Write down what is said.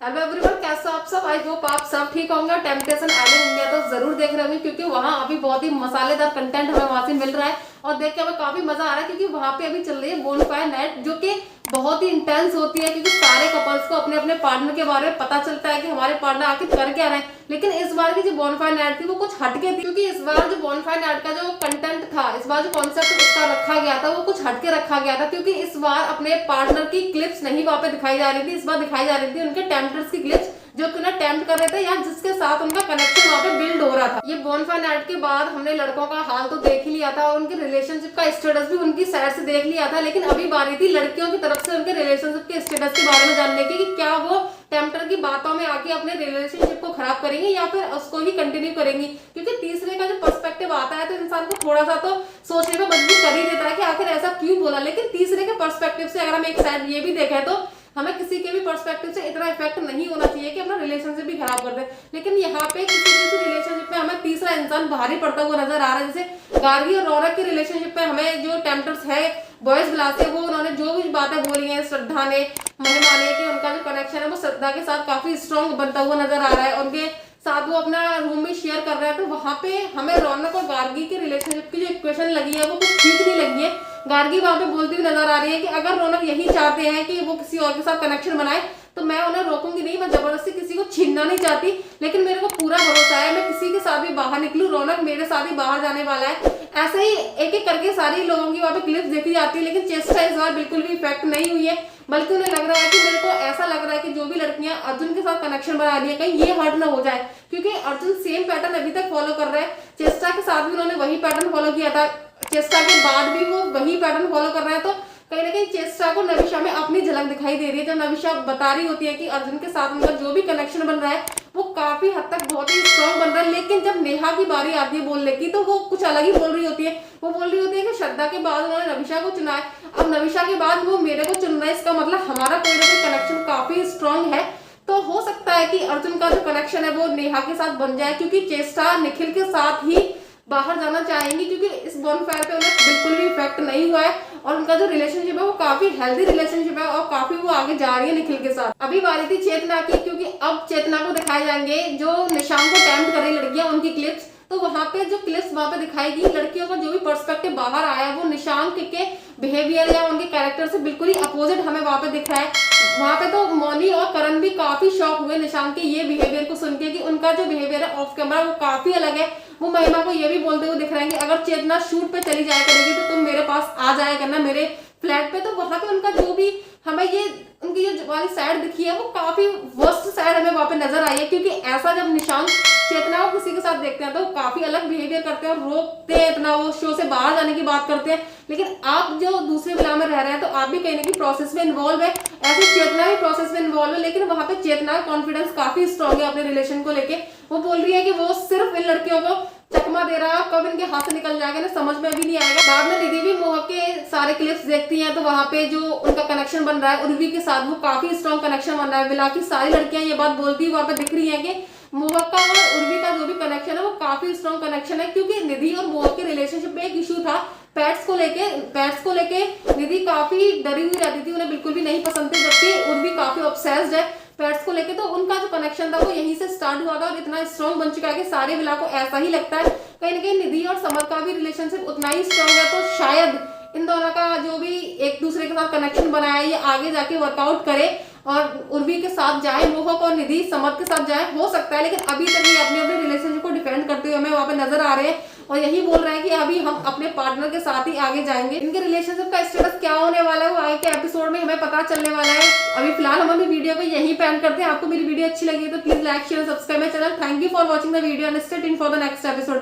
Hello everyone, कैसे आप सब? आई होप आप सब ठीक होंगे। टेम्पटेशन आइलैंड इंडिया तो जरूर देख रहे होंगे क्योंकि वहाँ अभी बहुत ही मसालेदार कंटेंट हमें वहां से मिल रहा है और देख के हमें काफी मजा आ रहा है क्योंकि वहाँ पे अभी चल रही है बोनफायर नाइट जो कि बहुत ही इंटेंस होती है क्योंकि सारे कपल्स को अपने अपने पार्टनर के बारे में पता चलता है कि हमारे पार्टनर आखिर कर क्या रहे हैं। लेकिन इस बार की जो बोनफायर नाइट थी वो कुछ हटके थी क्योंकि इस बार जो बोनफायर नाइट का जो कंटेंट था, इस बार जो कॉन्सेप्ट उसका रखा गया था वो कुछ हटके रखा गया था क्योंकि इस बार अपने पार्टनर की क्लिप्स नहीं वहां पे दिखाई जा रही थी। इस बार दिखाई जा रही थी उनके टेम्पटर्स की क्लिप्स जो कि उन्हें टेम्प्ट कर रहे थे या जिसके साथ उनका कनेक्शन वहां पे बिल्ड हो रहा था। ये बोनफायर नाइट के बाद हमने लड़कों का हाल तो देख ही लिया था और उनके रिलेशनशिप का स्टेटस भी उनकी साइड से देख लिया था, लेकिन अभी बारी थी लड़कियों की तरफ से उनके रिलेशनशिप के स्टेटस के बारे में जानने की कि क्या वो टेम्पटर की बातों में आके अपने रिलेशनशिप को खराब करेंगे या फिर उसको ही कंटिन्यू करेंगी। क्योंकि तीसरे का जो पर्सपेक्टिव आता है तो इंसान को थोड़ा सा तो सोचने में मजबूर कर ही देता है कि आखिर ऐसा क्यों बोला। लेकिन तीसरे के पर्सपेक्टिव से अगर हम एक साइड ये भी देखें तो हमें किसी के भी पर्सपेक्टिव से इतना इफेक्ट नहीं होना चाहिए कि अपना रिलेशनशिप भी खराब कर दे। लेकिन यहाँ पे किसी रिलेशनशिप में हमें तीसरा इंसान भारी पड़ता हुआ नजर आ रहा है। जैसे गार्गी और रौनक की रिलेशनशिप में हमें जो टेम्पटर्स है बॉयज बुलाते हैं वो उन्होंने जो भी बातें बोली हैं श्रद्धा ने, महिमा ने, कि उनका जो कनेक्शन है वो श्रद्धा के साथ काफी स्ट्रॉन्ग बनता हुआ नजर आ रहा है। उनके साथ वो अपना रूम भी शेयर कर रहे हैं तो वहां पे हमें रौनक और गार्गी के रिलेशनशिप की जो इक्वेशन लगी है वो कुछ ठीक नहीं लगी है। गार्गी वहां पे बोलती हुई नजर आ रही है कि अगर रौनक यही चाहते हैं कि वो किसी और के साथ कनेक्शन बनाए तो मैं उन्हें रोकूंगी नहीं, मैं जबरदस्ती किसी को छीनना नहीं चाहती, लेकिन मेरे को पूरा भरोसा है मैं किसी के साथ भी बाहर निकलूं, रौनक मेरे साथ ही बाहर जाने वाला है। ऐसे ही एक एक करके सारी लोगों की वहां पे क्लिप्स देखी जाती है, लेकिन चेस्टा इस बार बिल्कुल भी इफेक्ट नहीं हुई है, बल्कि उन्हें लग रहा है कि मेरे को ऐसा लग रहा है कि जो भी लड़कियां अर्जुन के साथ कनेक्शन बना रही है कहीं ये हर्ट ना हो जाए क्योंकि अर्जुन सेम पैटर्न अभी तक फॉलो कर रहा है। चेस्टा के साथ भी उन्होंने वही पैटर्न फॉलो किया था, चेस्टा के बाद भी वो वही पैटर्न फॉलो कर रहे हैं। तो कहीं ना कहीं चेस्टा को नविशा में अपनी झलक दिखाई दे रही है जब नविशा बता रही होती है कि अर्जुन के साथ उनका जो भी कनेक्शन बन रहा है वो काफी हद तक बहुत ही स्ट्रॉन्ग बन रहा है। लेकिन जब नेहा की बारी आती है बोलने की तो वो कुछ अलग ही बोल रही होती है। वो बोल रही होती है कि श्रद्धा के बाद उन्होंने नविशा को चुना है, अब नविशा के बाद वो मेरे को चुन रहा है, इसका मतलब हमारा कोई ना कोई कनेक्शन काफी स्ट्रॉन्ग है। तो हो सकता है कि अर्जुन का जो कनेक्शन है वो नेहा के साथ बन जाए क्योंकि चेस्टा निखिल के साथ ही बाहर जाना चाहेंगी क्योंकि इस बॉनफायर पे उन्हें बिल्कुल भी इफेक्ट नहीं हुआ है और उनका जो रिलेशनशिप है वो काफी हेल्दी रिलेशनशिप है और काफी वो आगे जा रही है निखिल के साथ। अभी बारी थी चेतना की क्योंकि अब चेतना को दिखाए जाएंगे जो निशान को टेम्प्ट कर रही लड़कियां उनकी क्लिप्स। तो वहां पे जो क्लिप्स वहां पे दिखाएगी लड़कियों का जो भी पर्सपेक्टिव बाहर आया है वो निशांक के बिहेवियर या उनके कैरेक्टर से बिल्कुल ही अपोजिट हमें वहां पे दिख रहा है। वहां पे तो मौनी और करण भी काफी शॉक हुए निशांक के ये बिहेवियर को सुन के कि उनका जो बिहेवियर है ऑफ कैमरा वो काफी अलग है। वो महिमा को ये भी बोलते हुए दिख रहे हैं कि अगर चेतना शूट पे चली जाया करेगी तो तुम मेरे पास आ जाया करना मेरे फ्लैट पे। तो वहां पे उनका जो भी हमें ये उनकी जो वाली साइड दिखी है वो काफी वर्स्ट साइड हमें वहां पे नजर आई है क्योंकि ऐसा जब निशांक चेतना को किसी के साथ देखते हैं तो काफी अलग बिहेवियर करते हैं और रोकते हैं, इतना वो शो से बाहर जाने की बात करते हैं। लेकिन आप जो दूसरे विला में रह रहे हैं तो आप भी कहीं ना कहीं प्रोसेस में इन्वॉल्व है, ऐसे चेतना भी प्रोसेस में इन्वॉल्व है, लेकिन वहां पे चेतना का कॉन्फिडेंस काफी स्ट्रॉन्ग है अपने रिलेशन को लेके। वो बोल रही है कि वो सिर्फ इन लड़कियों को चकमा दे रहा है, कब इनके हाथ से निकल जाएगा ना समझ में भी नहीं आएगा। बाद में दीदी भी मोहक के सारे क्लिप्स देखती हैं तो वहां पे जो उनका कनेक्शन बन रहा है उर्वी के साथ वो काफी स्ट्रॉन्ग कनेक्शन बन रहा है। विला की सारी लड़कियां ये बात बोलती है वहां पे दिख रही है कि मोहक का और उर्वी का जो भी कनेक्शन है वो काफी स्ट्रॉन्ग कनेक्शन है क्योंकि निधि और मोहक के रिलेशनशिप में एक इशू था पेट्स को लेके निधि काफी डरी हुई रहती थी, उन्हें बिल्कुल भी नहीं पसंद थे, जबकि उर्वी काफी ऑब्सेस्ड है पेट्स को लेके। तो उनका जो कनेक्शन था वो यहीं से स्टार्ट हुआ था और इतना स्ट्रॉन्ग बन चुका है कि सारे विला को ऐसा ही लगता है। कहीं ना कहीं निधि और समर का भी रिलेशनशिप उतना ही स्ट्रॉन्ग है तो शायद इन दोनों का जो भी एक दूसरे के साथ कनेक्शन बनाया ये आगे जाके वर्कआउट करे और उर्वी के साथ जाए, मोहक और निधि समर के साथ जाए, हो सकता है। लेकिन अभी तक ये अपने अपने रिलेशनशिप को डिफेंड करते हुए हमें वहां पे नजर आ रहे हैं और यही बोल रहे हैं कि अभी हम अपने पार्टनर के साथ ही आगे जाएंगे। इनके रिलेशनशिप का स्टेटस क्या होने वाला है वो आगे के एपिसोड में हमें पता चलने वाला है। अभी फिलहाल हम अपनी वीडियो को यही पेंड करते हैं। आपको मेरी वीडियो अच्छी लगी तो please like share subscribe my channel. Thank you for watching the video and stay tuned for the next episode.